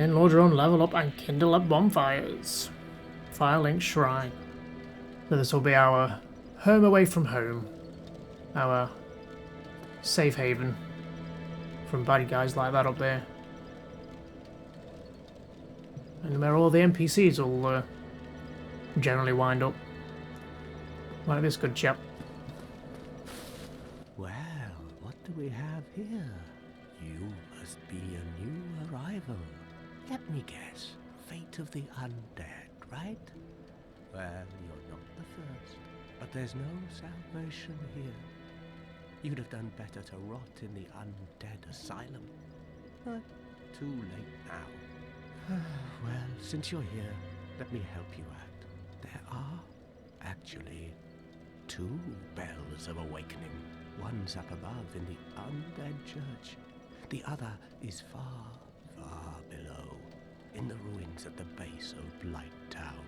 And load your own level up and kindle up bonfires. Firelink Shrine. So this will be our home away from home. Our safe haven from bad guys like that up there. And where all the NPCs will generally wind up. Like this good chap. Well, what do we have here? You must be a new arrival. Let me guess. Fate of the undead, right? Well, you're not the first. But there's no salvation here. You'd have done better to rot in the undead asylum. But too late now. Well, since you're here, let me help you out. There are, actually, 2 bells of awakening. One's up above in the undead church. The other is far, far below, in the ruins at the base of Blight Town.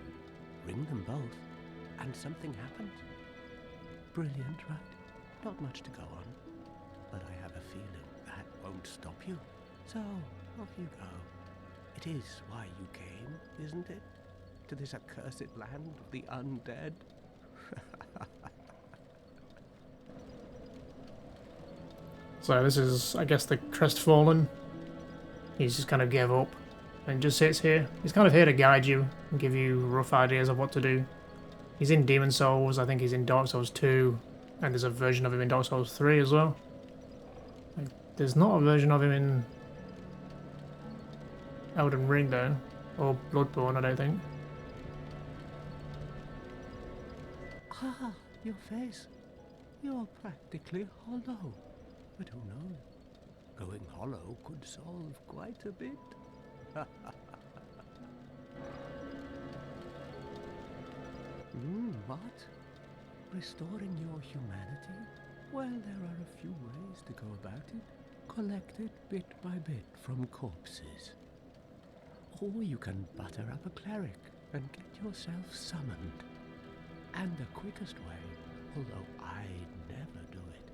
Ring them both, and something happens. Brilliant, right? Not much to go on, but I have a feeling that won't stop you. So, off you go. It is why you came, isn't it? To this accursed land of the undead? So this is, I guess, the Crestfallen. He's just kind of gave up and just sits here. He's kind of here to guide you and give you rough ideas of what to do. He's in Demon Souls, I think he's in Dark Souls 2, and there's a version of him in Dark Souls 3 as well. Like, there's not a version of him in Elden Ring though, or Bloodborne, I don't think. Ah, your face. You're practically hollow. But who knows? Going hollow could solve quite a bit. What? Restoring your humanity? Well, there are a few ways to go about it. Collect it bit by bit from corpses. Or you can butter up a cleric and get yourself summoned. And the quickest way, although I'd never do it,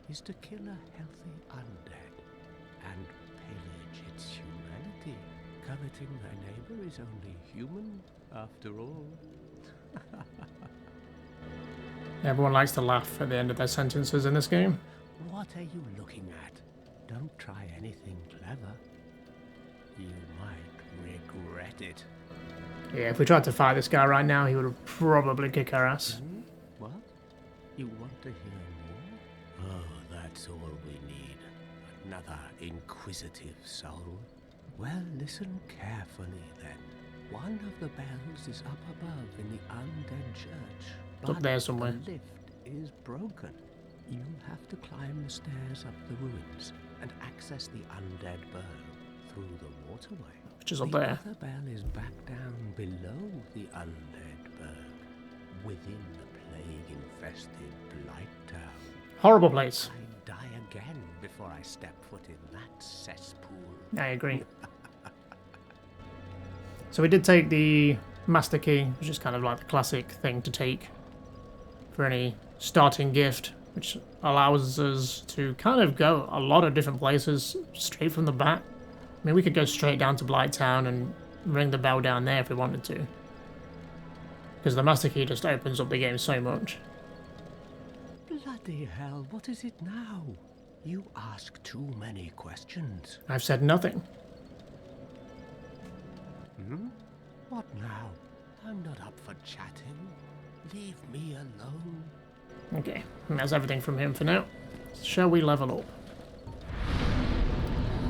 is to kill a healthy undead and pillage its humanity. Coveting thy neighbor is only human, after all. Everyone likes to laugh at the end of their sentences in this game. What are you looking at? Don't try anything clever. You might regret it. Yeah, if we tried to fight this guy right now, he would probably kick our ass. What? You want to hear more? Oh, that's all we need. Another inquisitive soul. Well, listen carefully then. One of the bells is up above in the undead church. Up there somewhere. The lift is broken. You'll have to climb the stairs up the ruins and access the undead Burg through the waterway. Which is up there. The other bell is back down below the undead Burg, within the plague-infested Blight Town. Horrible place. I'd die again before I step foot in that cesspool. I agree. So we did take the Master Key, which is kind of like the classic thing to take for any starting gift, which allows us to kind of go a lot of different places straight from the bat. I mean, we could go straight down to Blight Town and ring the bell down there if we wanted to. Because the Master Key just opens up the game so much. Bloody hell, what is it now? You ask too many questions. I've said nothing. What now? I'm not up for chatting. Leave me alone. Okay, and that's everything from him for now. Shall we level up?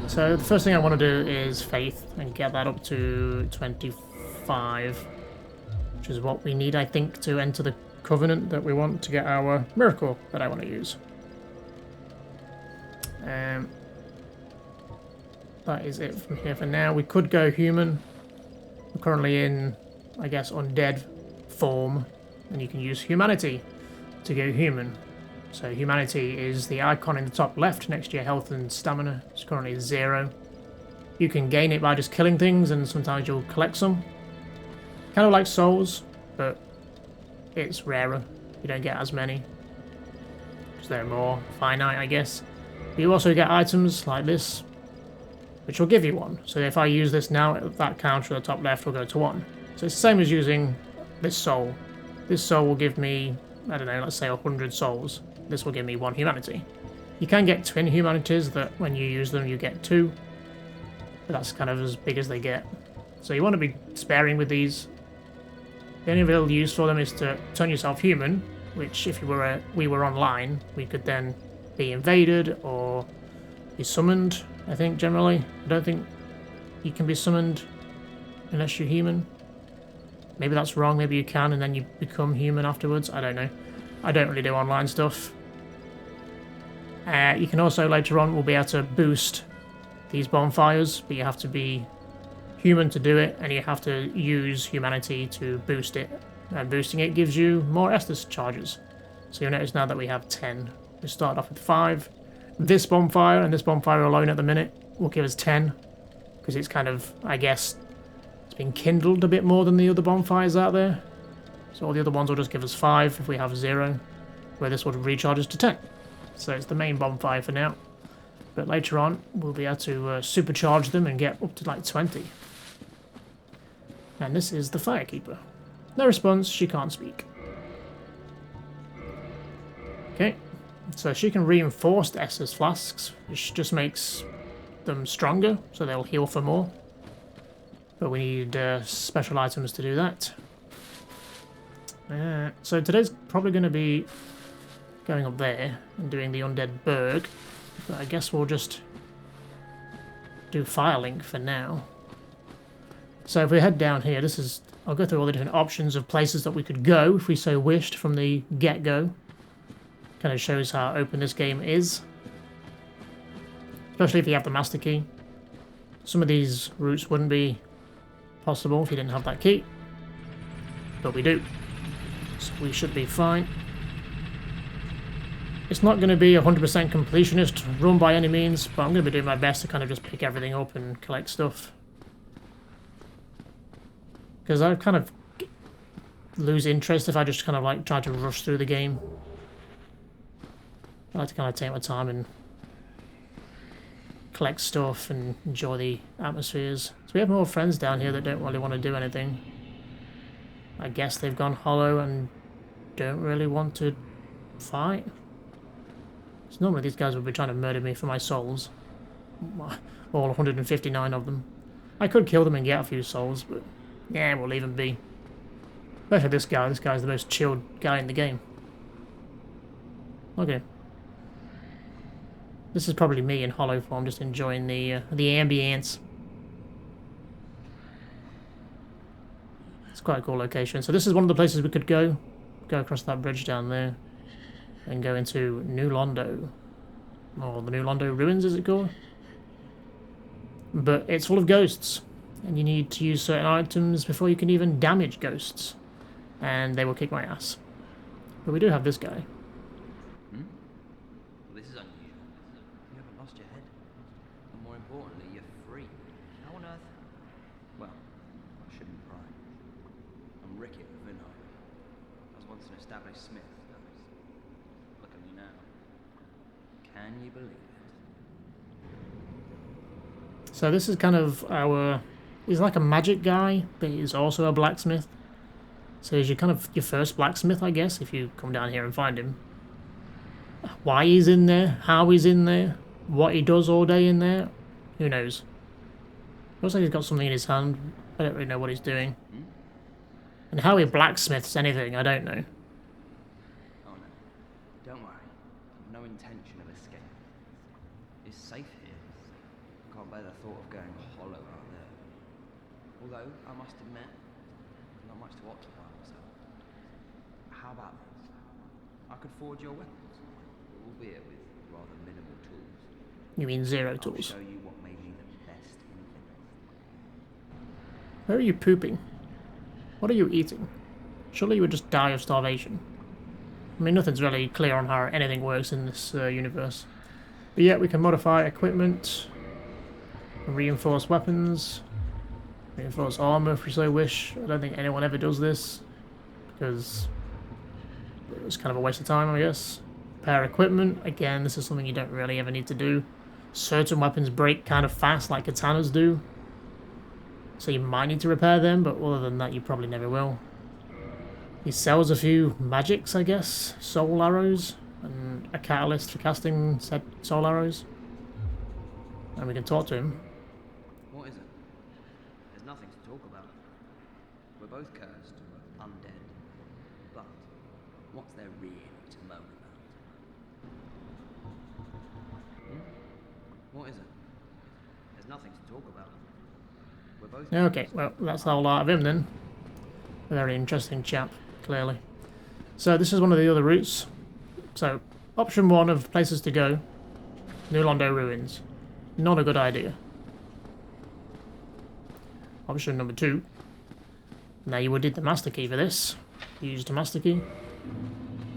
So the first thing I want to do is Faith and get that up to 25, which is what we need, I think, to enter the Covenant that we want to get our miracle that I want to use. That is it from here for now. We could go human. We're currently in, I guess, undead form, and you can use humanity to go human. So humanity is the icon in the top left next to your health and stamina. It's currently 0. You can gain it by just killing things, and sometimes you'll collect some. Kind of like souls, but it's rarer. You don't get as many, because they're more finite, I guess. But you also get items like this, which will give you 1. So if I use this now, that counter at the top left will go to 1. So it's the same as using this soul. This soul will give me, I don't know, let's say 100 souls. This will give me 1 humanity. You can get twin humanities that when you use them you get 2, but that's kind of as big as they get. So you want to be sparing with these. The only real use for them is to turn yourself human, which if we were online, we could then be invaded or be summoned, I think, generally. I don't think you can be summoned unless you're human. Maybe that's wrong, maybe you can and then you become human afterwards, I don't know. I don't really do online stuff. You can also, later on, we'll be able to boost these bonfires, but you have to be human to do it, and you have to use humanity to boost it. And boosting it gives you more Estus charges. So you'll notice now that we have 10. We started off with 5. This bonfire and this bonfire alone at the minute will give us 10, because it's kind of, I guess, it's been kindled a bit more than the other bonfires out there. So all the other ones will just give us 5 if we have 0, where this would recharge us to 10. So it's the main bonfire for now. But later on, we'll be able to supercharge them and get up to like 20. And this is the Firekeeper. No response, she can't speak. Okay, so she can reinforce the Estus flasks, which just makes them stronger, so they'll heal for more. But we need special items to do that. So today's probably going to be going up there and doing the Undead Burg. But I guess we'll just do Firelink for now. So if we head down here, this is... I'll go through all the different options of places that we could go if we so wished from the get-go. Kind of shows how open this game is. Especially if you have the master key. Some of these routes wouldn't be possible if you didn't have that key. But we do. So we should be fine. It's not going to be a 100% completionist run by any means, but I'm going to be doing my best to kind of just pick everything up and collect stuff. Because I kind of lose interest if I just kind of like try to rush through the game. I like to kind of take my time and collect stuff and enjoy the atmospheres. So we have more friends down here that don't really want to do anything. I guess they've gone hollow and don't really want to fight. So normally these guys would be trying to murder me for my souls. All 159 of them. I could kill them and get a few souls, but yeah, we'll leave them be. Especially this guy. This guy's the most chilled guy in the game. Okay. This is probably me in hollow form, just enjoying the ambience. It's quite a cool location. So this is one of the places we could go. Go across that bridge down there. And go into New Londo. Or the New Londo Ruins, is it called? But it's full of ghosts. And you need to use certain items before you can even damage ghosts. And they will kick my ass. But we do have this guy. Well, this is unusual. You haven't lost your head. And more importantly, you're free. How on earth? Well, I shouldn't pry. I'm Rickett of Vinheim. I was once an established smith. Look at me now. Can you believe it? So this is kind of our... He's like a magic guy, but he's also a blacksmith. So he's your first blacksmith, I guess, if you come down here and find him. Why he's in there, how he's in there, what he does all day in there, who knows. Looks like he's got something in his hand. I don't really know what he's doing. And how he blacksmiths anything, I don't know. Oh no, don't worry. I've no intention of escape. It's safe here. I can't bear the thought of going hollow out there. Although, I must admit, not much to occupy myself. How about this? I could forge your weapons, albeit with rather minimal tools. You mean 0 I'll tools? show you what made me the best in Finland. Where are you pooping? What are you eating? Surely you would just die of starvation. I mean, nothing's really clear on how anything works in this universe. But yeah, we can modify equipment, reinforce weapons, reinforce armor if we so wish. I don't think anyone ever does this, because it's kind of a waste of time, I guess. Repair equipment, again, this is something you don't really ever need to do. certain weapons break kind of fast, like katanas do. So you might need to repair them, but other than that, you probably never will. He sells a few magics, I guess. Soul arrows, and a catalyst for casting said soul arrows. And we can talk to him. What is it? There's nothing to talk about. We're both cursed, undead. But what's there really to moan about? What is it? There's nothing to talk about. We're both Okay, well, that's the whole lot of him then. A very interesting chap, clearly. So this is one of the other routes. So, option 1 of places to go. New Londo Ruins. Not a good idea. Option number 2. Now you would need the master key for this. Use the master key.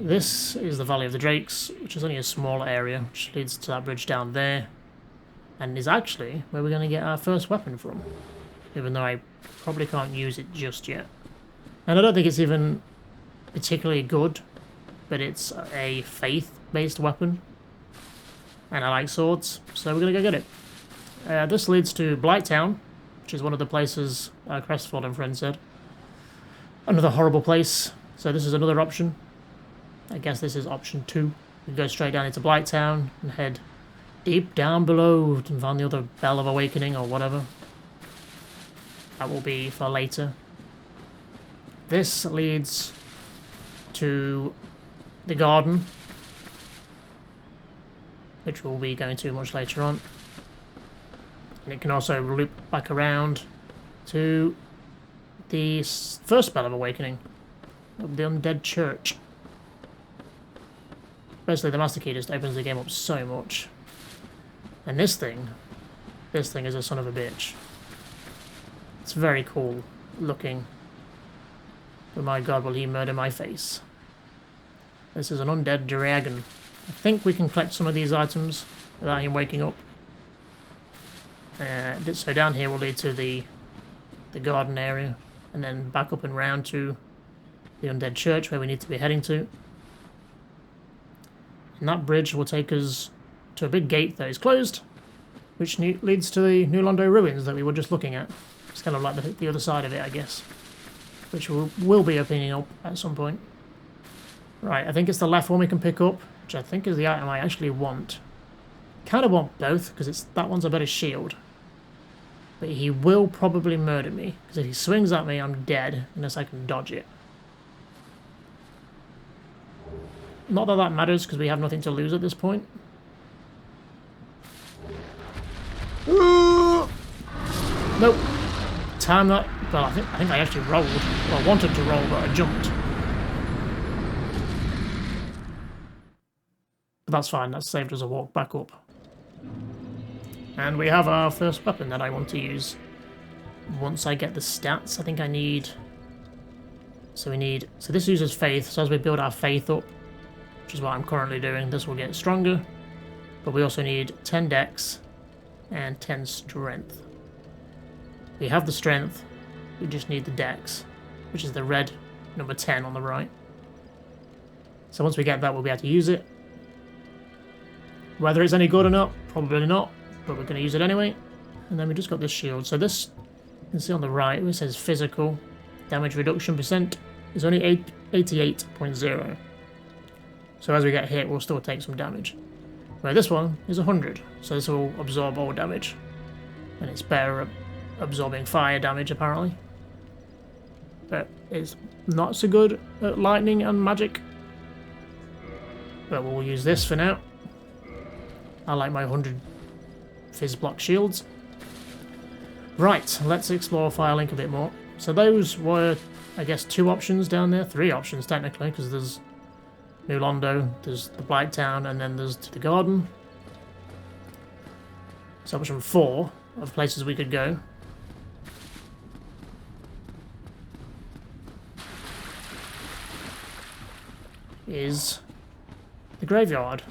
This is the Valley of the Drakes, which is only a small area, which leads to that bridge down there. And is actually where we're going to get our first weapon from. Even though I probably can't use it just yet. And I don't think it's even particularly good, but it's a faith-based weapon. And I like swords, so we're going to go get it. This leads to Blighttown, which is one of the places Crestford and friend said. Another horrible place, so this is another option. I guess this is option 2. We go straight down into Blighttown and head deep down below and find the other Bell of Awakening or whatever. That will be for later. This leads to the garden, which we'll be going to much later on. And it can also loop back around to the first Bell of Awakening, of the Undead Church. Basically, the Master Key just opens the game up so much. And this thing is a son of a bitch. It's very cool looking. But my god, will he murder my face. This is an undead dragon. I think we can collect some of these items without him waking up. So down here will lead to the garden area, and then back up and round to the Undead Church where we need to be heading to. And that bridge will take us to a big gate that is closed, which leads to the New Londo Ruins that we were just looking at. It's kind of like the other side of it, I guess, which will be opening up at some point. Right, I think it's the left one we can pick up, which I think is the item I actually want. Kind of want both, because that one's a better shield. But he will probably murder me, because if he swings at me, I'm dead, unless I can dodge it. Not that that matters, because we have nothing to lose at this point. Nope. Time that... Well, I think I actually rolled. Well, I wanted to roll, but I jumped. But that's fine, that saved us a walk back up. And we have our first weapon that I want to use. Once I get the stats, I think I need... So this uses faith, so as we build our faith up, which is what I'm currently doing, this will get stronger. But we also need 10 dex and 10 strength. We have the strength, we just need the dex, which is the red number 10 on the right. So once we get that, we'll be able to use it. Whether it's any good or not, probably not, but we're going to use it anyway. And then we just got this shield. So this, you can see on the right, it says physical damage reduction percent is only 88.0. So as we get hit, we'll still take some damage. Where this one is 100, so this will absorb all damage. And it's better at absorbing fire damage, apparently. But it's not so good at lightning and magic. But we'll use this for now. I like my 100 fizz block shields. Right, let's explore Firelink a bit more. So those were, I guess, 2 options down there. 3 options, technically, because there's New Londo, there's the Blighttown, and then there's to the garden. So option 4 of places we could go. Is the graveyard.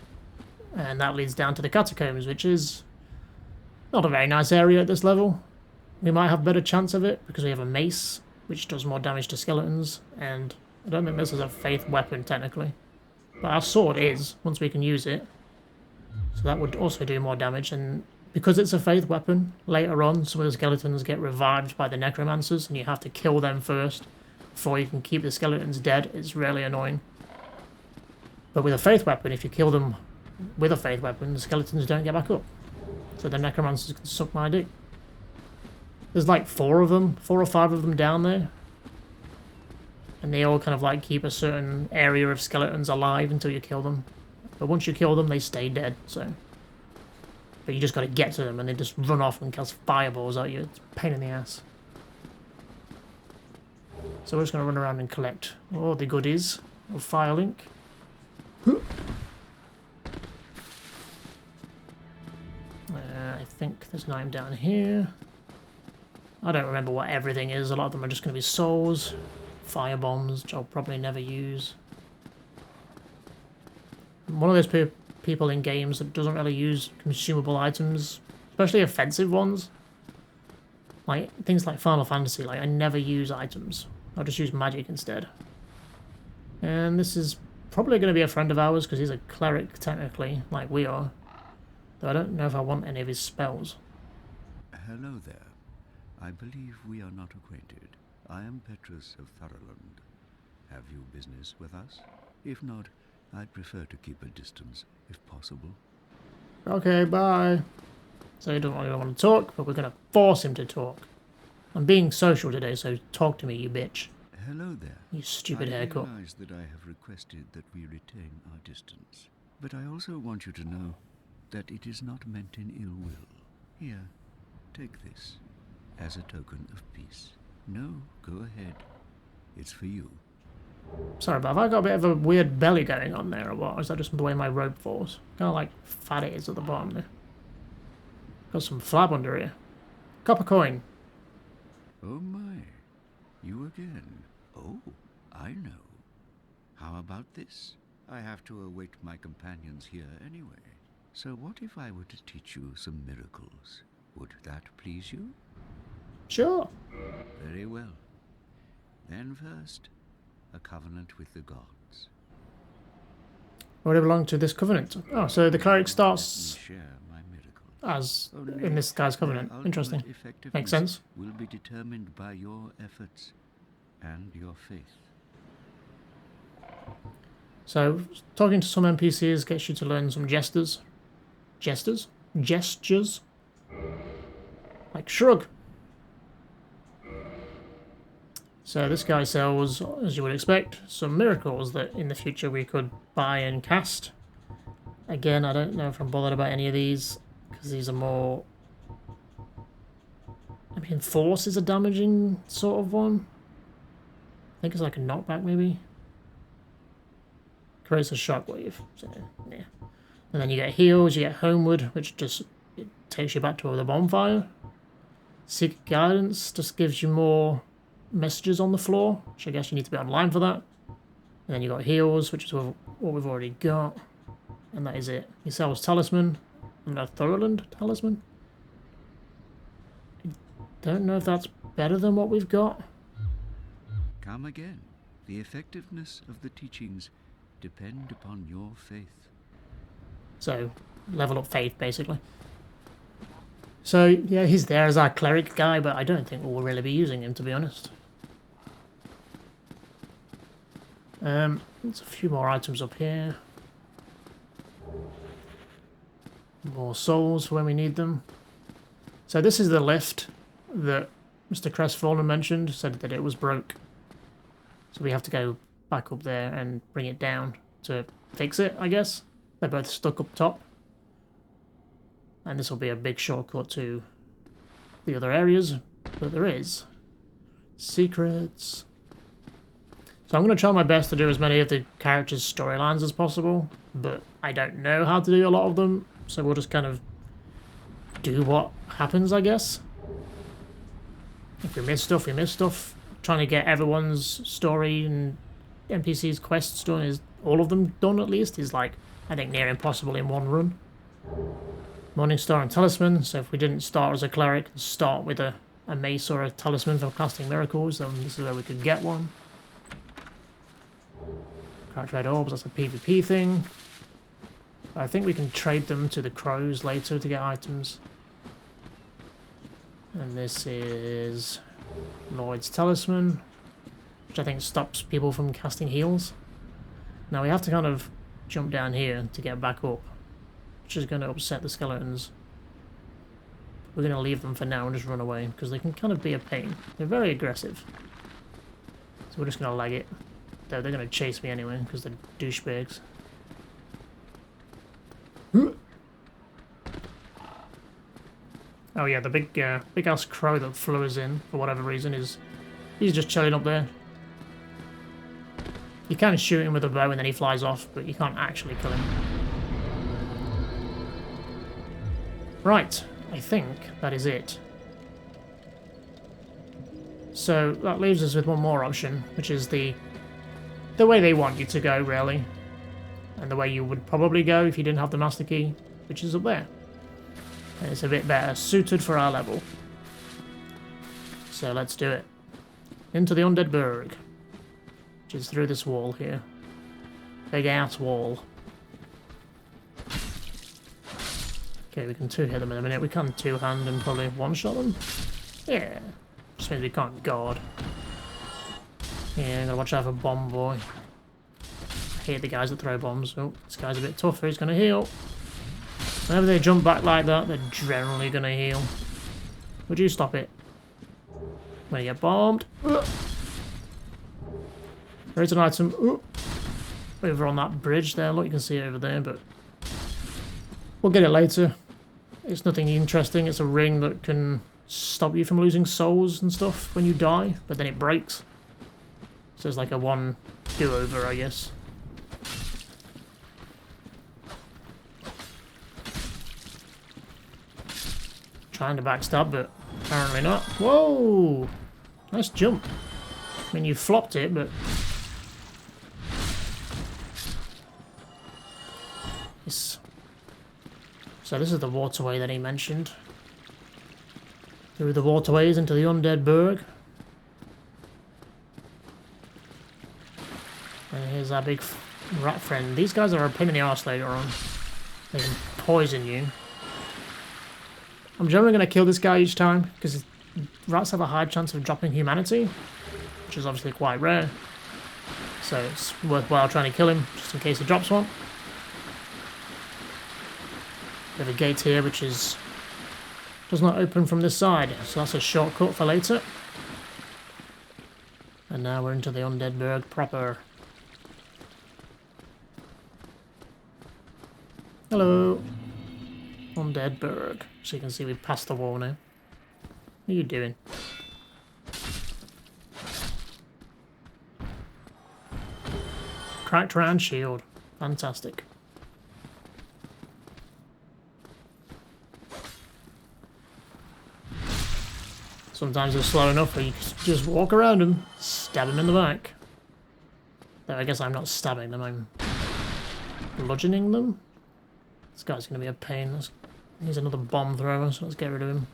And that leads down to the catacombs, which is not a very nice area at this level. We might have a better chance of it because we have a mace, which does more damage to skeletons, and I don't think this is a faith weapon technically. But our sword is, once we can use it. So that would also do more damage, and because it's a faith weapon, later on some of the skeletons get revived by the necromancers, and you have to kill them first before you can keep the skeletons dead. It's really annoying. But with a faith weapon, if you kill them with a faith weapon, the skeletons don't get back up. So the necromancers can suck my dick. There's like 4 of them, 4 or 5 of them down there. And they all kind of like keep a certain area of skeletons alive until you kill them. But once you kill them, they stay dead, so... But you just gotta get to them, and they just run off and cast fireballs at you. It's a pain in the ass. So we're just gonna run around and collect all the goodies of Firelink. I think there's 9 down here. I don't remember what everything is. A lot of them are just gonna be souls. Fire bombs, which I'll probably never use. I'm one of those people in games that doesn't really use consumable items, especially offensive ones. Like, things like Final Fantasy, like, I never use items. I'll just use magic instead. And this is probably going to be a friend of ours, because he's a cleric, technically, like we are. Though I don't know if I want any of his spells. Hello there. I believe we are not acquainted. I am Petrus of Thoroland. Have you business with us? If not, I'd prefer to keep a distance, if possible. Okay, bye. So he doesn't really want to talk, but we're going to force him to talk. I'm being social today, so talk to me, you bitch. Hello there. You stupid haircut. I realize that I have requested that we retain our distance. But I also want you to know that it is not meant in ill will. Here, take this as a token of peace. No, go ahead. It's for you. Sorry, but have I got a bit of a weird belly going on there or what? Or is that just the way my robe falls? Kind of like fat it is at the bottom there. Got some flab under here. Copper coin. Oh my. You again. Oh, I know. How about this? I have to await my companions here anyway. So what if I were to teach you some miracles? Would that please you? Sure. Very well. Then first, a covenant with the gods. Where do they belong to this covenant? Oh, so the cleric starts Share my miracle. as in this guy's covenant. Their Interesting. ultimate effectiveness Makes sense. Will be determined by your efforts and your faith. So, talking to some NPCs gets you to learn some gestures. Gestures? Gestures? Like shrug. So this guy sells, as you would expect, some miracles that in the future we could buy and cast. Again, I don't know if I'm bothered about any of these, because these are more... I mean, force is a damaging sort of one. I think it's like a knockback, maybe. Creates a shockwave, so, yeah. And then you get heals, you get homeward, which just it takes you back to the bonfire. Seek guidance just gives you more messages on the floor, which I guess you need to be online for that. And then you got heals, which is what we've already got. And that is it. He sells talisman, and a Thoroland talisman. I don't know if that's better than what we've got. Come again. The effectiveness of the teachings depend upon your faith. So, level up faith, basically. So, yeah, he's there as our cleric guy, but I don't think we'll really be using him, to be honest. There's a few more items up here. More souls for when we need them. So this is the lift that Mr. Crestfallen mentioned, said that it was broke. So we have to go back up there and bring it down to fix it, I guess. They're both stuck up top. And this will be a big shortcut to the other areas, but there is secrets. So I'm going to try my best to do as many of the characters' storylines as possible, but I don't know how to do a lot of them, so we'll just kind of do what happens, I guess. If we miss stuff, we miss stuff. Trying to get everyone's story and NPC's quests done, is all of them done at least, is like, I think, near impossible in one run. Morningstar and Talisman, so if we didn't start as a cleric and start with a mace or a talisman for casting miracles, then this is where we could get one. Crouch red orbs, that's a PvP thing. I think we can trade them to the crows later to get items. And this is Lloyd's Talisman, which I think stops people from casting heals. Now we have to kind of jump down here to get back up, which is going to upset the skeletons. We're going to leave them for now and just run away, because they can kind of be a pain. They're very aggressive. So we're just going to lag it. Though they're going to chase me anyway, because they're douchebags. Oh yeah, the big ass crow that flew us in, for whatever reason, he's just chilling up there. You can shoot him with a bow and then he flies off, but you can't actually kill him. Right, I think that is it. So that leaves us with one more option, which is the way they want you to go, really. And the way you would probably go if you didn't have the master key, which is up there. And it's a bit better suited for our level. So let's do it. Into the Undead Burg, which is through this wall here. Big ass wall. Okay, we can two-hit them in a minute. We can two-hand and probably one-shot them. Yeah. Just means we can't guard. Yeah, I'm gonna watch out for Bomb Boy. I hate the guys that throw bombs. Oh, this guy's a bit tougher. He's gonna heal. Whenever they jump back like that, they're generally gonna heal. Would you stop it? When you get bombed. There's an item. Over on that bridge there. Look, you can see it over there, but we'll get it later. It's nothing interesting. It's a ring that can stop you from losing souls and stuff when you die, but then it breaks. So it's like a one do-over, I guess. Trying to backstab, but apparently not. Whoa! Nice jump. I mean, you flopped it, but... Yes. So this is the waterway that he mentioned. Through the waterways into the Undead Burg. And here's our big rat friend. These guys are a pain in the arse later on. They can poison you. I'm generally going to kill this guy each time, because rats have a high chance of dropping humanity, which is obviously quite rare. So it's worthwhile trying to kill him, just in case he drops one. We have a gate here, which does not open from this side, so that's a shortcut for later. And now we're into the Undead Burg proper. Hello. Undead Burg. So you can see we've passed the wall now. What are you doing? Cracked round shield. Fantastic. Sometimes they're slow enough where you just walk around them, stab them in the back. Though I guess I'm not stabbing them, I'm bludgeoning them. This guy's going to be a pain. He's another bomb thrower, so let's get rid of him.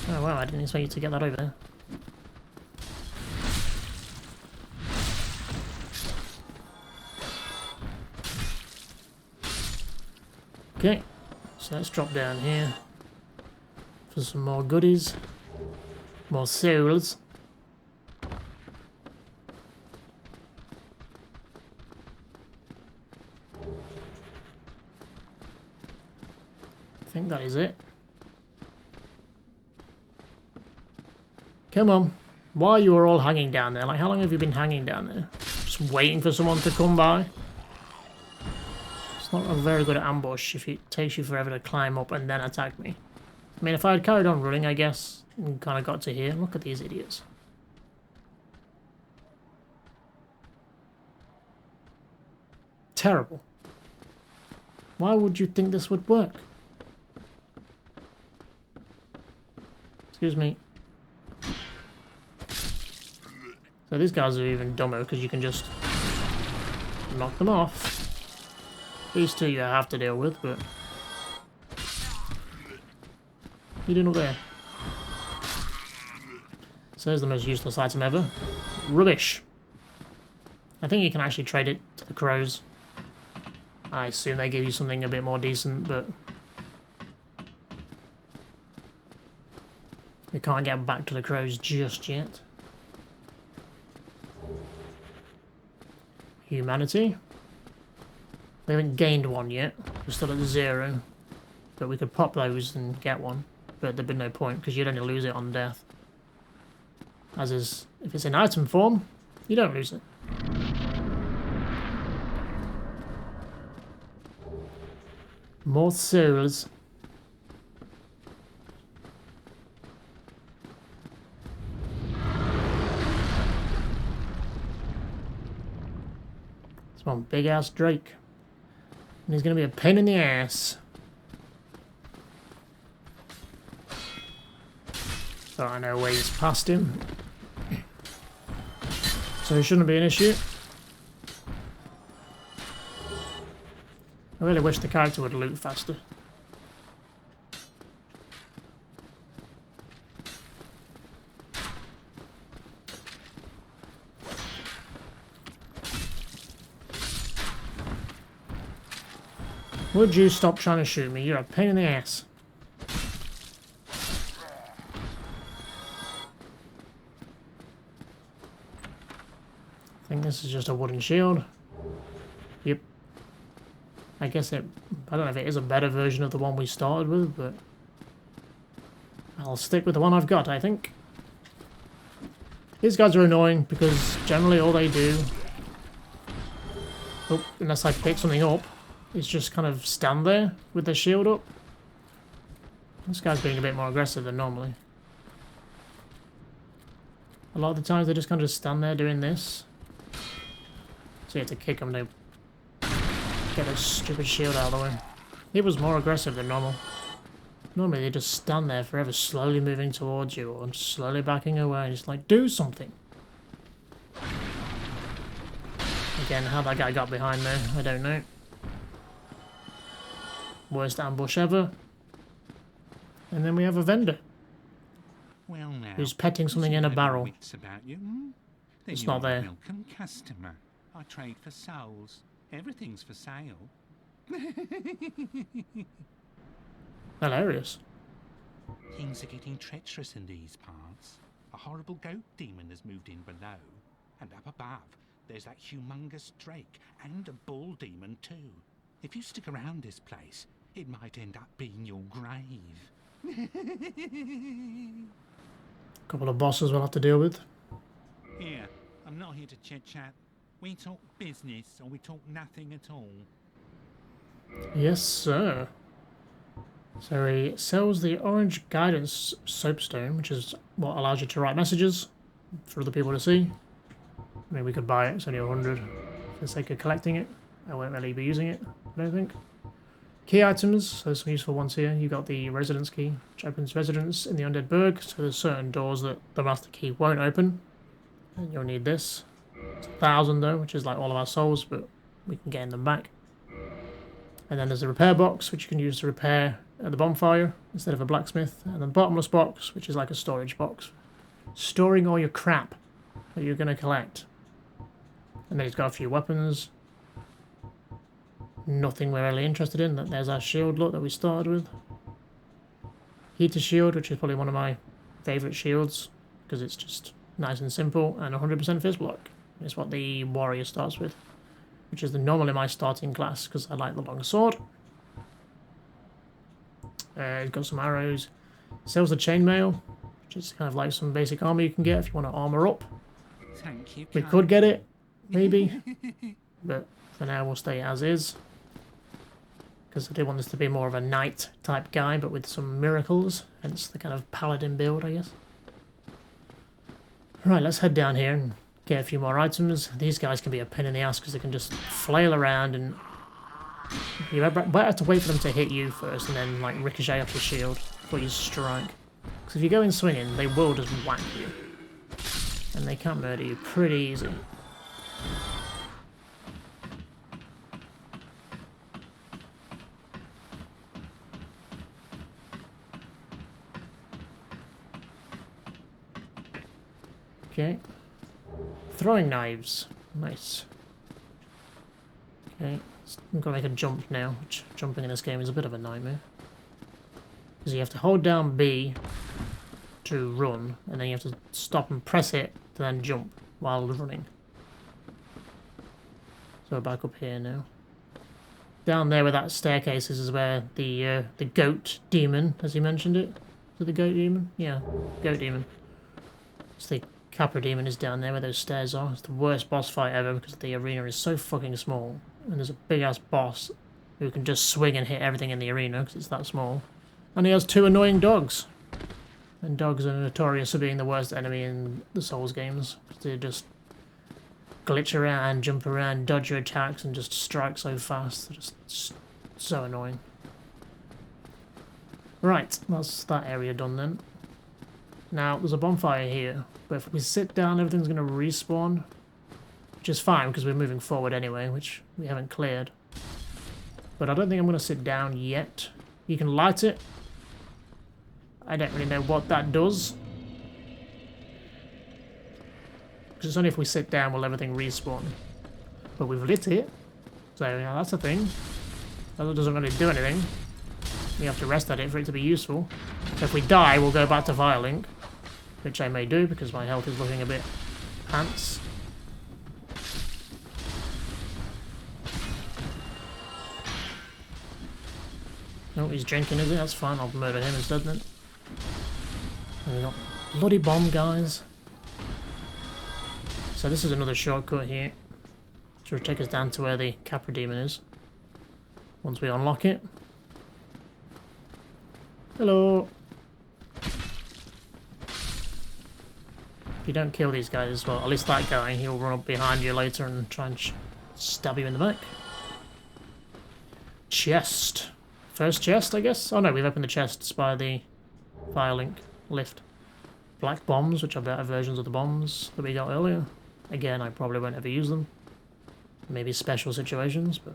Oh wow, I didn't expect you to get that over there. Okay, so let's drop down here for some more goodies. More souls. I think that is it. Come on. Why you are all hanging down there? Like, how long have you been hanging down there? Just waiting for someone to come by? It's not a very good ambush if it takes you forever to climb up and then attack me. I mean, if I had carried on running, I guess, and kind of got to here. Look at these idiots. Terrible. Why would you think this would work? Excuse me. So these guys are even dumber because you can just knock them off. These two you have to deal with, but... What are you doing up there? So there's the most useless item ever. Rubbish. I think you can actually trade it to the crows. I assume they give you something a bit more decent, but we can't get back to the crows just yet. Humanity. We haven't gained one yet. We're still at 0. But we could pop those and get one. But there'd be no point, because you'd only lose it on death. As is, if it's in item form, you don't lose it. More souls. It's one big ass Drake. And he's gonna be a pain in the ass. So I know ways past him. So it shouldn't be an issue. I really wish the character would loot faster. Would you stop trying to shoot me? You're a pain in the ass. I think this is just a wooden shield. Yep. I guess it... I don't know if it is a better version of the one we started with, but... I'll stick with the one I've got, I think. These guys are annoying, because generally all they do... Oh, unless I pick something up, is just kind of stand there with their shield up. This guy's being a bit more aggressive than normally. A lot of the times they just kind of stand there doing this. So you have to kick them to get a stupid shield out of the way. It was more aggressive than normal. Normally they just stand there forever, slowly moving towards you or slowly backing away. And it's like, do something. Again, how that guy got behind there, I don't know. Worst ambush ever. And then we have a vendor. Well now, who's petting something in a barrel. About you, hmm? It's You're not there. a welcome customer. I trade for souls. Everything's for sale. Hilarious. Things are getting treacherous in these parts. A horrible goat demon has moved in below. And up above, there's that humongous drake and a bull demon too. If you stick around this place, it might end up being your grave. Couple of bosses we'll have to deal with. Here, I'm not here to chit-chat. We talk business or we talk nothing at all. Yes, sir. So he sells the orange guidance soapstone, which is what allows you to write messages for other people to see. I mean, we could buy it. It's only 100 for the sake of collecting it. I won't really be using it, I don't think. Key items, so there's some useful ones here. You've got the residence key, which opens residence in the Undead Burg. So there's certain doors that the master key won't open. And you'll need this. It's 1,000 though, which is like all of our souls, but we can gain them back. And then there's a repair box, which you can use to repair at the bonfire instead of a blacksmith. And then the bottomless box, which is like a storage box. Storing all your crap that you're going to collect. And then it's got a few weapons. Nothing we're really interested in. There's our shield look that we started with. Heater shield, which is probably one of my favourite shields, because it's just nice and simple, and 100% fizz block. It's what the warrior starts with, which is normally my starting class, because I like the long sword. It's got some arrows. Sells the chainmail, which is kind of like some basic armor you can get if you want to armor up. Thank you. We could get it, maybe, but for now we'll stay as is. Because I do want this to be more of a knight type guy, but with some miracles, hence the kind of paladin build, I guess. Right, let's head down here and get a few more items. These guys can be a pain in the ass because they can just flail around, and you better have to wait for them to hit you first and then like ricochet off your shield before you strike. Because if you go in swinging, they will just whack you. And they can murder you pretty easy. Okay. Throwing knives. Nice. Okay. I'm going to make a jump now, which jumping in this game is a bit of a nightmare. Because you have to hold down B to run, and then you have to stop and press it to then jump while running. So we're back up here now. Down there where that staircase is where the goat demon, as you mentioned it. Is it the goat demon? Yeah, goat demon. It's the Capra demon is down there where those stairs are. It's the worst boss fight ever because the arena is so fucking small. And there's a big ass boss who can just swing and hit everything in the arena because it's that small. And he has 2 annoying dogs. And dogs are notorious for being the worst enemy in the Souls games. They just glitch around, jump around, dodge your attacks, and just strike so fast. They're just so annoying. Right, that's that area done then. Now, there's a bonfire here, but if we sit down, everything's going to respawn. Which is fine, because we're moving forward anyway, which we haven't cleared. But I don't think I'm going to sit down yet. You can light it. I don't really know what that does. Because it's only if we sit down will everything respawn. But we've lit it. So, yeah, that's a thing. That doesn't really do anything. We have to rest at it for it to be useful. So if we die, we'll go back to Violink. Which I may do, because my health is looking a bit pants. Oh, he's drinking, is he? That's fine, I'll murder him instead then. And we got bloody bomb, guys. So this is another shortcut here. Which will take us down to where the Capra demon is. Once we unlock it. Hello! If you don't kill these guys, well, at least that guy, he'll run up behind you later and try and stab you in the back. Chest. First chest, I guess? Oh no, we've opened the chests by the Firelink lift. Black bombs, which are better versions of the bombs that we got earlier. Again, I probably won't ever use them. Maybe special situations, but...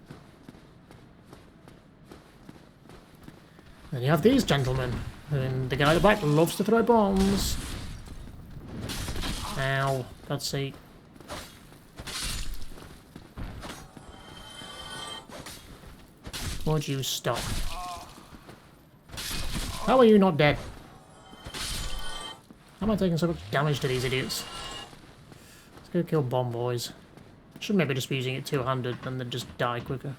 Then you have these gentlemen. And the guy at the back loves to throw bombs. Ow. God's sake. Would you stop? How are you not dead? How am I taking so much damage to these idiots? Let's go kill bomb boys. Should maybe just be using it two-handed, then they'd just die quicker.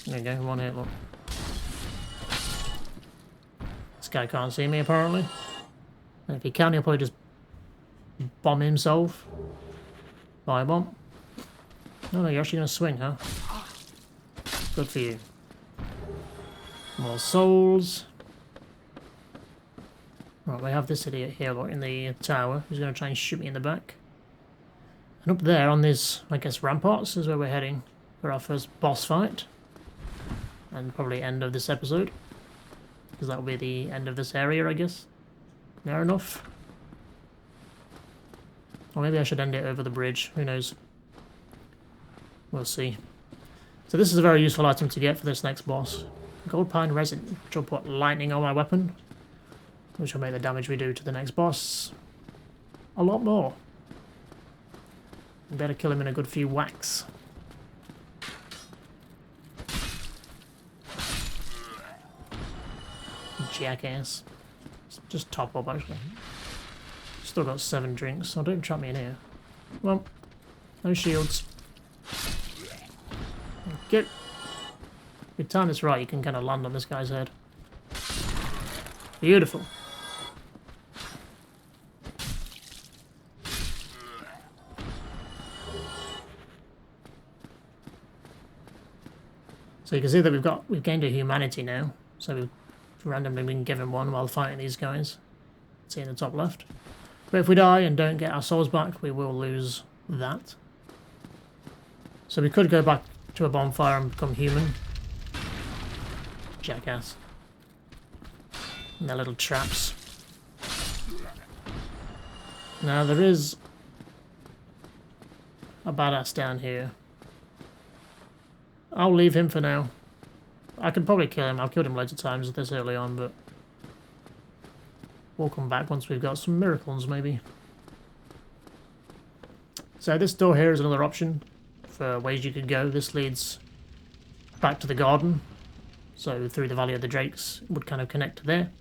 There you go, one hit, look. This guy can't see me, apparently. And if he can, he'll probably just bomb himself. Firebomb. Oh no, you're actually going to swing, huh? Good for you. More souls. Right, we have this idiot here, look, in the tower. He's going to try and shoot me in the back. And up there on this, I guess, ramparts is where we're heading for our first boss fight. And probably end of this episode. Because that will be the end of this area, I guess. Fair enough. Or maybe I should end it over the bridge. Who knows? We'll see. So this is a very useful item to get for this next boss. Gold pine resin, which will put lightning on my weapon. Which will make the damage we do to the next boss a lot more. We better kill him in a good few whacks. Jackass. Just top up, actually. Still got 7 drinks, so don't trap me in here. Well, no shields. Okay. If you time this right, you can kind of land on this guy's head. Beautiful. So you can see that we've gained a humanity now. So we've randomly been given one while fighting these guys. See in the top left. But if we die and don't get our souls back, we will lose that. So we could go back to a bonfire and become human. Jackass. And their little traps. Now there is a badass down here. I'll leave him for now. I can probably kill him. I've killed him loads of times this early on, but we'll come back once we've got some miracles, maybe. So this door here is another option for ways you could go. This leads back to the garden. So through the Valley of the Drakes would kind of connect to there.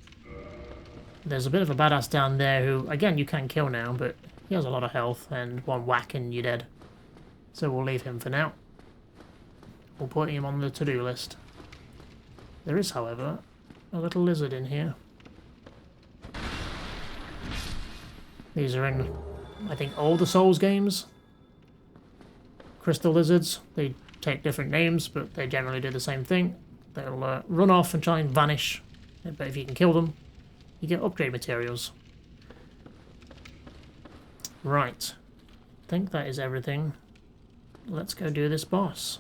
There's a bit of a badass down there who, again, you can kill now, but he has a lot of health, and one whack and you're dead. So we'll leave him for now. We'll put him on the to-do list. There is, however, a little lizard in here. These are in, I think, all the Souls games. Crystal lizards. They take different names, but they generally do the same thing. They'll run off and try and vanish, but if you can kill them, you get upgrade materials. Right. I think that is everything. Let's go do this boss.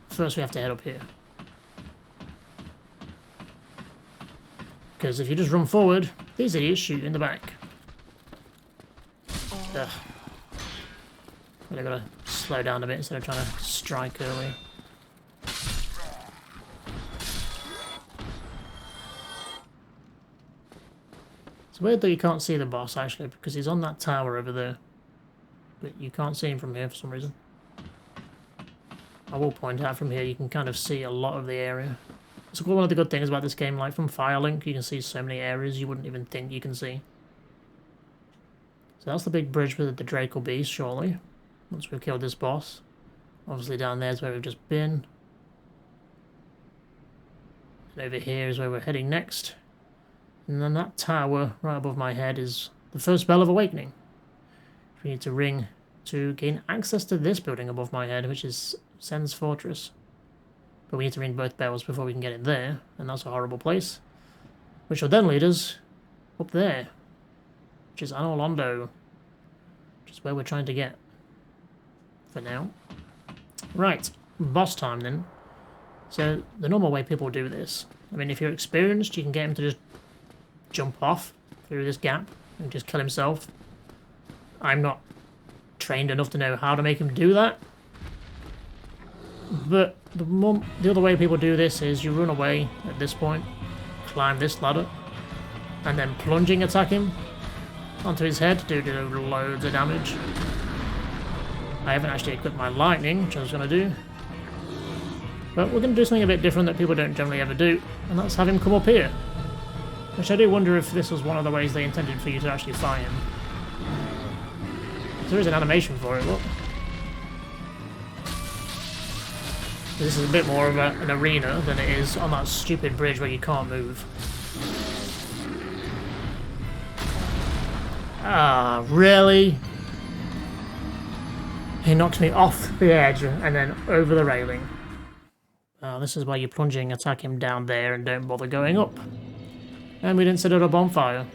First we have to head up here. Because if you just run forward, these idiots shoot you in the back. Ugh. Really gotta slow down a bit instead of trying to strike early. It's weird that you can't see the boss actually, because he's on that tower over there. But you can't see him from here for some reason. I will point out from here you can kind of see a lot of the area. It's one of the good things about this game, like from Firelink, you can see so many areas you wouldn't even think you can see. So that's the big bridge where the Drake will be shortly, once we've killed this boss. Obviously down there is where we've just been. And over here is where we're heading next. And then that tower right above my head is the first Bell of Awakening. We need to ring to gain access to this building above my head, which is Sen's Fortress. But we need to ring both bells before we can get in there, and that's a horrible place. Which will then lead us up there, which is Anor Londo, which is where we're trying to get for now. Right, boss time then. So, the normal way people do this, I mean, if you're experienced, you can get him to just jump off through this gap and just kill himself. I'm not trained enough to know how to make him do that. But the other way people do this is you run away at this point, climb this ladder, and then plunging attack him onto his head to do loads of damage. I haven't actually equipped my lightning, which I was going to do. But we're going to do something a bit different that people don't generally ever do, and that's have him come up here. Which I do wonder if this was one of the ways they intended for you to actually fight him. There is an animation for it, look. This is a bit more of an arena than it is on that stupid bridge where you can't move. Ah, really? He knocks me off the edge and then over the railing. This is why you plunging attack him down there and don't bother going up. And we didn't set out a bonfire.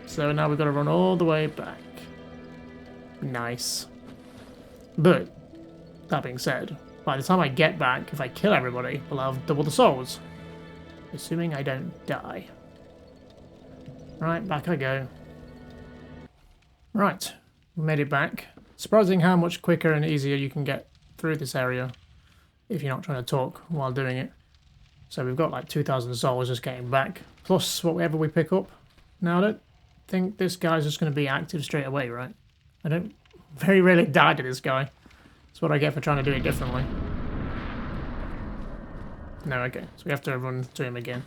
So now we've got to run all the way back. Nice. But, that being said, by the time I get back, if I kill everybody, we'll have double the souls. Assuming I don't die. Right, back I go. Right, we made it back. Surprising how much quicker and easier you can get through this area if you're not trying to talk while doing it. So we've got like 2,000 souls just getting back, plus whatever we pick up. Now I don't think this guy's just going to be active straight away, right? I don't very rarely die to this guy. That's what I get for trying to do it differently. No, okay, so we have to run to him again.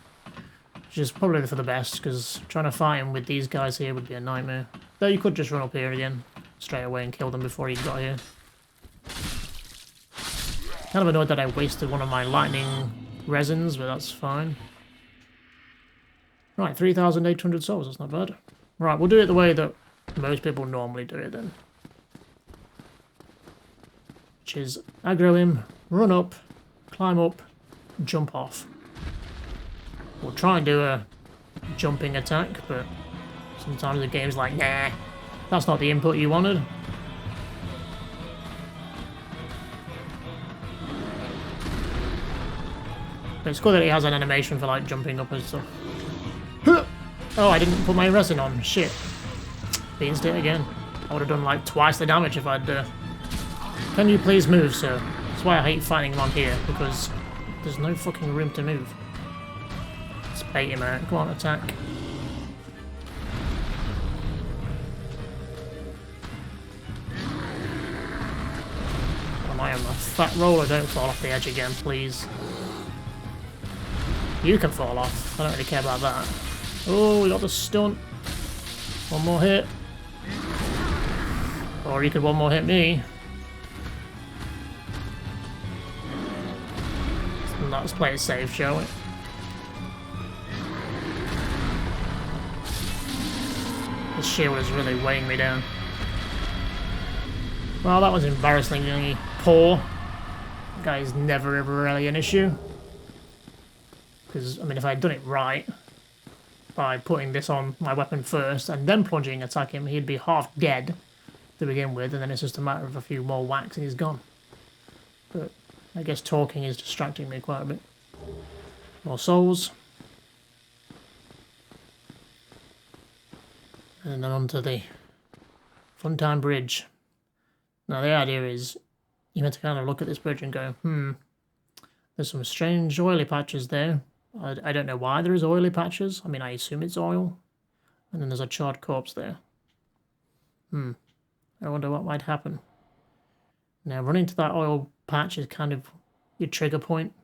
Which is probably for the best, because trying to fight him with these guys here would be a nightmare. Though you could just run up here again, straight away and kill them before he got here. Kind of annoyed that I wasted one of my lightning resins, but that's fine. Right, 3,800 souls, that's not bad. Right, we'll do it the way that most people normally do it then. Which is aggro him, run up, climb up, jump off. We'll try and do a jumping attack, but sometimes the game's like, nah, that's not the input you wanted. But it's cool that he has an animation for like jumping up and stuff. Oh, I didn't put my resin on, shit. Beans did it again. I would have done like twice the damage if I'd... Can you please move, sir? That's why I hate fighting him on here, because there's no fucking room to move. Let's bait him out. Come on, attack. my fat roller, don't fall off the edge again, please. You can fall off. I don't really care about that. Oh, we got the stunt. One more hit. Or you could one more hit me. Let's play it safe, shall we? The shield is really weighing me down. Well, that was embarrassingly poor. That is never ever really an issue. Because, I mean, if I'd done it right, by putting this on my weapon first and then plunging attack him, he'd be half dead to begin with, and then it's just a matter of a few more whacks and he's gone. But I guess talking is distracting me quite a bit. More souls. And then onto the Funtime Bridge. Now the idea is you meant to kind of look at this bridge and go, there's some strange oily patches there. I don't know why there is oily patches. I mean, I assume it's oil. And then there's a charred corpse there. I wonder what might happen. Now running to that oil patch is kind of your trigger point.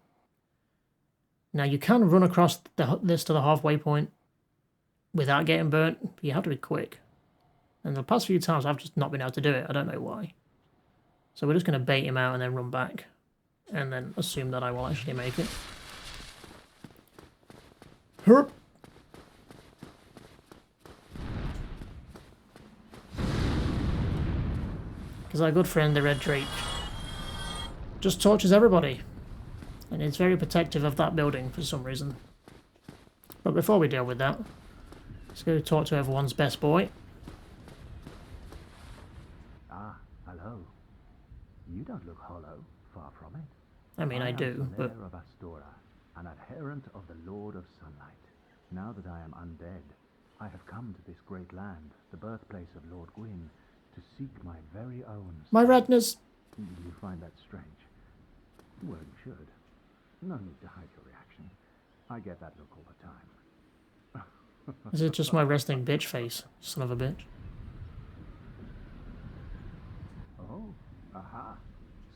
Now you can run across this to the halfway point without getting burnt, but you have to be quick. And the past few times I've just not been able to do it. I don't know why. So we're just going to bait him out and then run back. And then assume that I will actually make it. Herp! Because our good friend the Red Drake just tortures everybody. And it's very protective of that building for some reason. But before we deal with that, let's go talk to everyone's best boy. Ah, hello. You don't look hollow, far from it. I mean, I do, but... I am of Astora, an adherent of the Lord of Sunlight. Now that I am undead, I have come to this great land, the birthplace of Lord Gwyn, to seek my very own... My redness! You find that strange? Well, you should. No need to hide your reaction. I get that look all the time. Is it just my resting bitch face, son of a bitch? Oh, aha.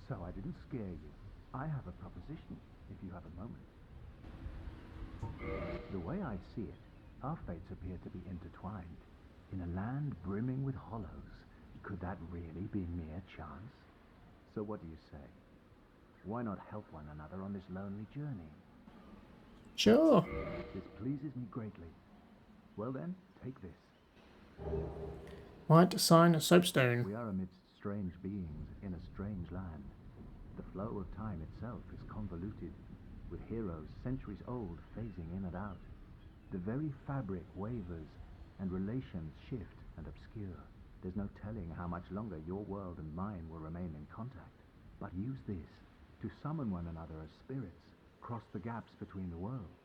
So I didn't scare you. I have a proposition, if you have a moment. The way I see it, our fates appear to be intertwined. In a land brimming with hollows, could that really be mere chance? So what do you say? Why not help one another on this lonely journey? Sure. This pleases me greatly. Well then, take this. White sign soapstone. We are amidst strange beings in a strange land. The flow of time itself is convoluted, with heroes centuries old phasing in and out. The very fabric wavers, and relations shift and obscure. There's no telling how much longer your world and mine will remain in contact. But use this to summon one another as spirits, cross the gaps between the worlds,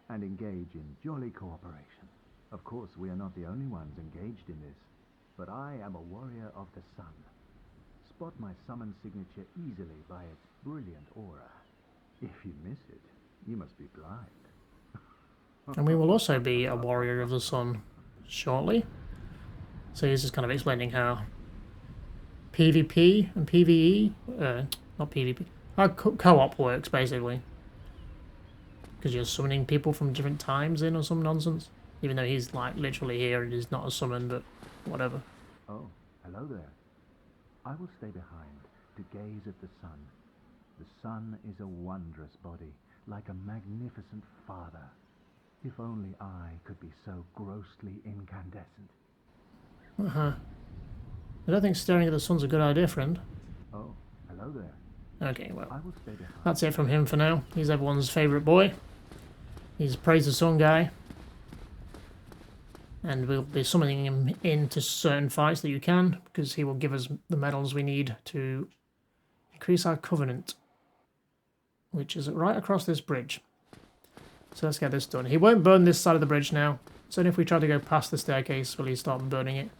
and engage in jolly cooperation. Of course, we are not the only ones engaged in this, but I am a warrior of the sun. Spot my summon signature easily by its brilliant aura. If you miss it, you must be blind. And we will also be a warrior of the sun shortly. So he's just kind of explaining how PvP and PvE, not PvP, how co-op works basically. Because you're summoning people from different times in or some nonsense. Even though he's like literally here and is not a summon, but whatever. Oh, hello there. I will stay behind to gaze at the sun. The sun is a wondrous body, like a magnificent father. If only I could be so grossly incandescent. I don't think staring at the sun's a good idea, friend. Oh, hello there. Okay, well, I will stay behind. that's it from him for now. He's everyone's favourite boy. He's Praise the Sun guy. And we'll be summoning him into certain fights that you can, because he will give us the medals we need to increase our covenant. Which is right across this bridge. So let's get this done. He won't burn this side of the bridge now. So if we try to go past the staircase, will he start burning it?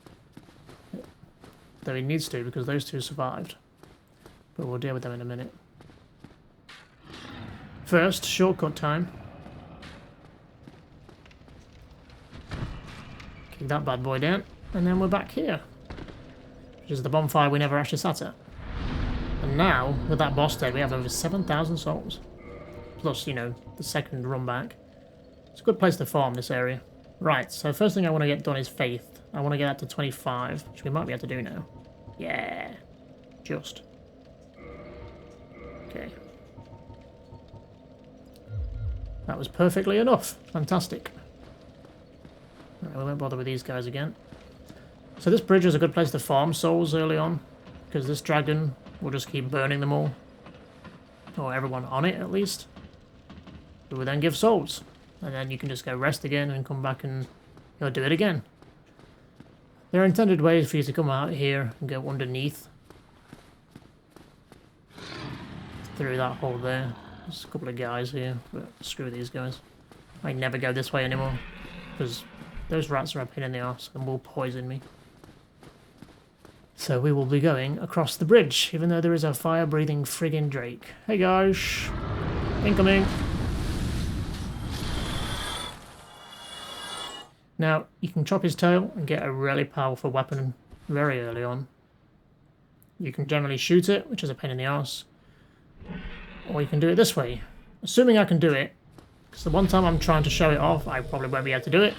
Though he needs to, because those two survived. But we'll deal with them in a minute. First, shortcut time. Kick that bad boy down. And then we're back here. Which is the bonfire we never actually sat at. And now, with that boss dead, we have over 7,000 souls. Plus, you know, the second run back. It's a good place to farm, this area. Right, so first thing I want to get done is Faith. I want to get that to 25, which we might be able to do now. Yeah. Just. Okay. That was perfectly enough. Fantastic. Right, we won't bother with these guys again. So this bridge is a good place to farm souls early on, because this dragon will just keep burning them all. Or everyone on it, at least. It will then give souls. And then you can just go rest again and come back and you'll do it again. There are intended ways for you to come out here and go underneath. Through that hole there. There's a couple of guys here, but screw these guys. I never go this way anymore, because those rats are a pain in the arse and will poison me. So we will be going across the bridge, even though there is a fire-breathing friggin' drake. Hey guys! Incoming! Now, you can chop his tail and get a really powerful weapon very early on. You can generally shoot it, which is a pain in the arse. Or you can do it this way. Assuming I can do it, because the one time I'm trying to show it off, I probably won't be able to do it.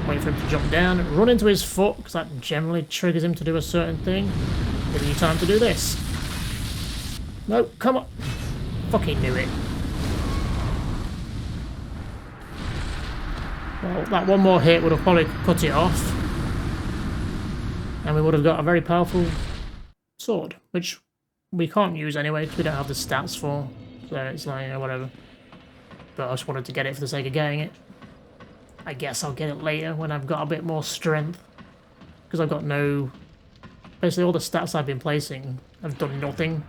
Wait for him to jump down, run into his foot, because that generally triggers him to do a certain thing. Giving you time to do this. No, come on. Fucking knew it. Well, that one more hit would have probably cut it off. And we would have got a very powerful sword, which we can't use anyway, because we don't have the stats for. So it's like, you know, whatever. But I just wanted to get it for the sake of getting it. I guess I'll get it later when I've got a bit more strength. Because I've got no... Basically all the stats I've been placing have done nothing.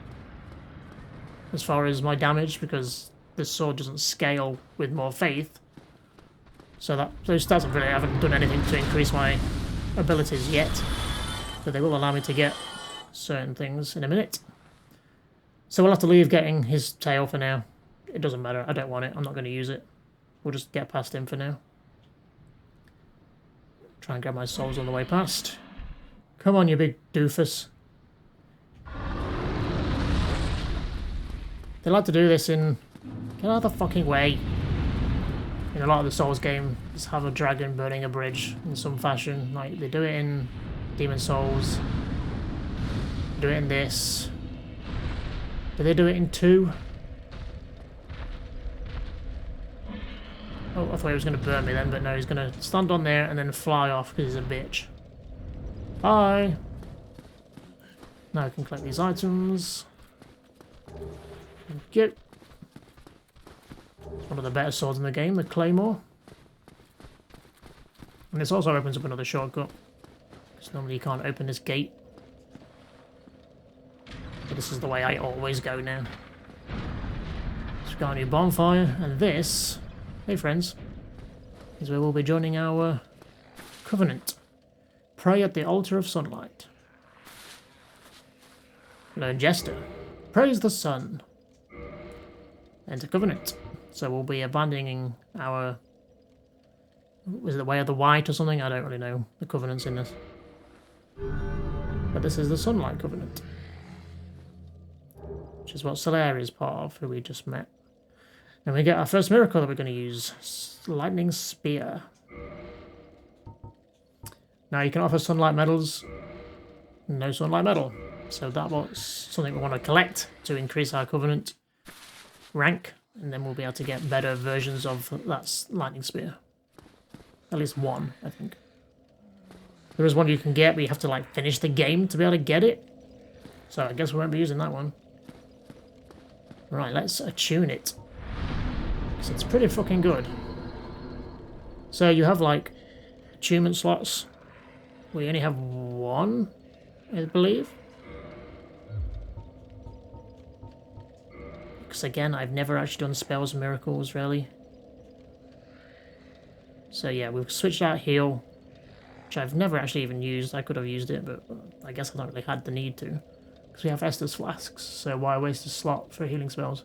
As far as my damage, because this sword doesn't scale with more faith. So that those stats haven't done anything to increase my abilities yet. But they will allow me to get certain things in a minute. So we'll have to leave getting his tail for now. It doesn't matter. I don't want it. I'm not going to use it. We'll just get past him for now. Try and grab my souls on the way past. Come on, you big doofus. They like to do this in... Get out of the fucking way. In a lot of the Souls games, have a dragon burning a bridge in some fashion. Like, they do it in Demon Souls. They do it in this. Do they do it in 2? Oh, I thought he was going to burn me then, but no, he's going to stand on there and then fly off because he's a bitch. Bye! Now I can collect these items. Thank you. It's one of the better swords in the game, the Claymore. And this also opens up another shortcut. Because normally you can't open this gate. But this is the way I always go now. So we've got a new bonfire, and this, hey friends, is where we'll be joining our covenant. Pray at the altar of sunlight. Learn Jester. Praise the sun. Enter covenant. So we'll be abandoning our... Was it the Way of the White or something? I don't really know the covenants in this. But this is the Sunlight Covenant. Which is what Solaire is part of, who we just met. And we get our first miracle that we're going to use. Lightning Spear. Now you can offer Sunlight Medals. No Sunlight Medal. So that was something we want to collect to increase our Covenant rank. And then we'll be able to get better versions of that Lightning Spear. At least one, I think. There is one you can get, but you have to like finish the game to be able to get it. So I guess we won't be using that one. Right, let's attune it. So it's pretty fucking good. So you have like attunement slots. We only have one, I believe. Because again, I've never actually done spells and miracles, really. So yeah, we've switched out heal, which I've never actually even used. I could have used it, but I guess I don't really had the need to. Because we have Estus Flasks, so why waste a slot for healing spells?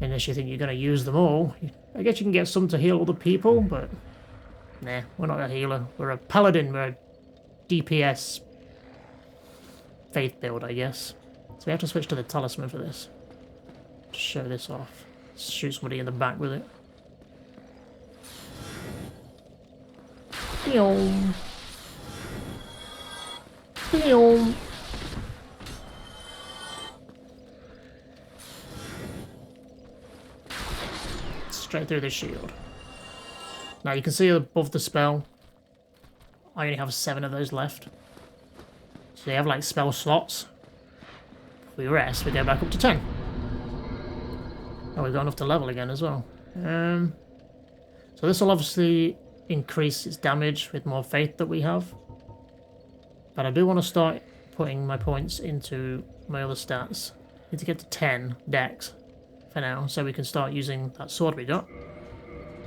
Unless you think you're going to use them all. I guess you can get some to heal other people, but... Nah, we're not a healer. We're a paladin, we're a DPS. faith build, I guess. So we have to switch to the talisman for this. Just show this off. Shoot somebody in the back with it. Boom. Boom. Straight through the shield. Now you can see above the spell, I only have 7 of those left. So they have like spell slots. If we rest, we go back up to 10. Oh, we've got enough to level again as well. So this will obviously increase its damage with more faith that we have. But I do want to start putting my points into my other stats. Need to get to 10 dex for now, so we can start using that sword we got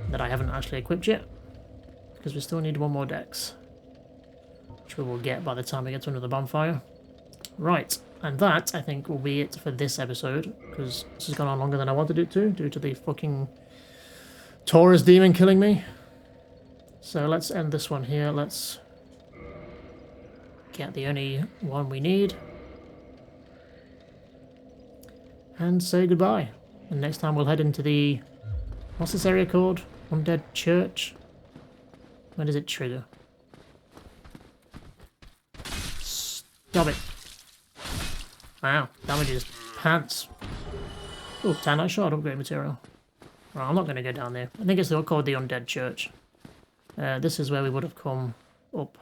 that I haven't actually equipped yet, because we still need 1 more dex, which we will get by the time we get to another bonfire. Right, and that I think will be it for this episode, because this has gone on longer than I wanted it to due to the fucking Taurus demon killing me. So let's end this one here. Let's get the only one we need and say goodbye. And next time we'll head into the... what's this area called? Undead Church? When does it trigger? Stop it. Wow, damages pants. Oh, Tanite Shard upgrade material. Right, I'm not going to go down there. I think it's called the Undead Church. This is where we would have come up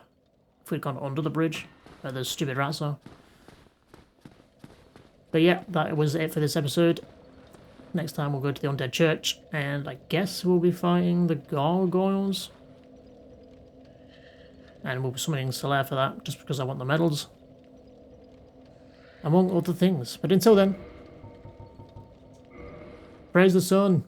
if we'd gone under the bridge, where those stupid rats are. But yeah, that was it for this episode. Next time we'll go to the Undead Church, and I guess we'll be fighting the gargoyles. And we'll be summoning Solaire for that, just because I want the medals. Among other things. But until then, praise the sun.